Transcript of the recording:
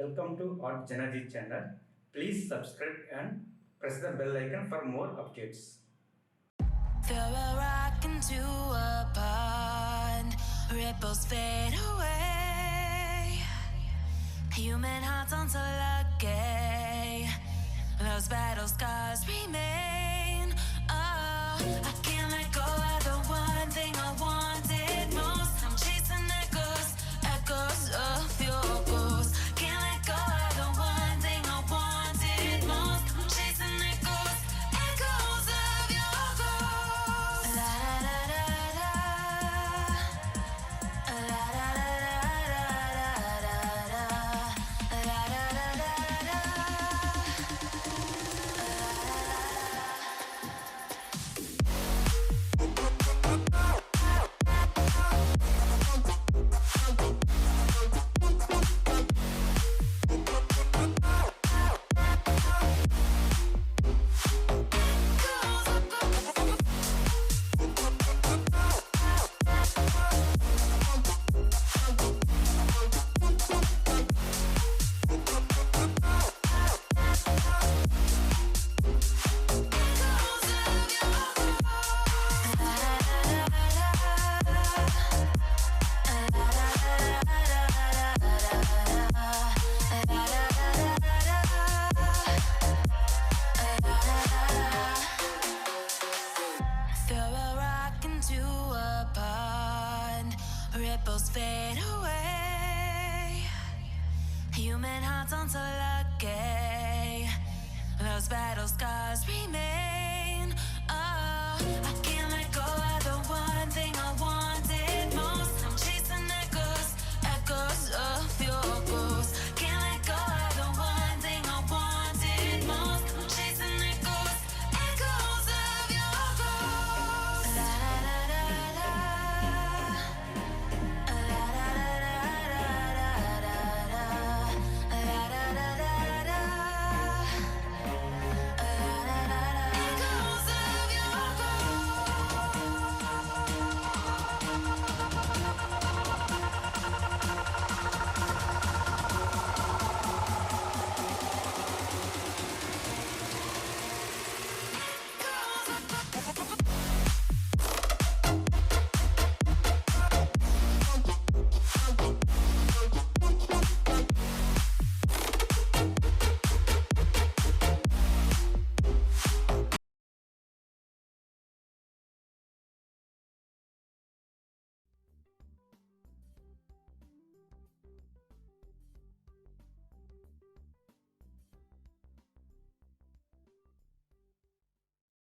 Welcome to artjanag channel. Please subscribe and press the bell icon for more updates. Throw a rock into a pond, ripples fade away. Human hearts aren't so lucky, those battle scars remain. Oh, I can't let go of the one thing I wanted most. I'm chasing echoes of your ghost. Can't let go of the one thing I wanted most. I'm chasing echoes of your ghost. La da da da da, la da da da da da, la da da da da. Throw a rock into a pond, ripples fade away. Human hearts aren't so lucky, those battle scars remain.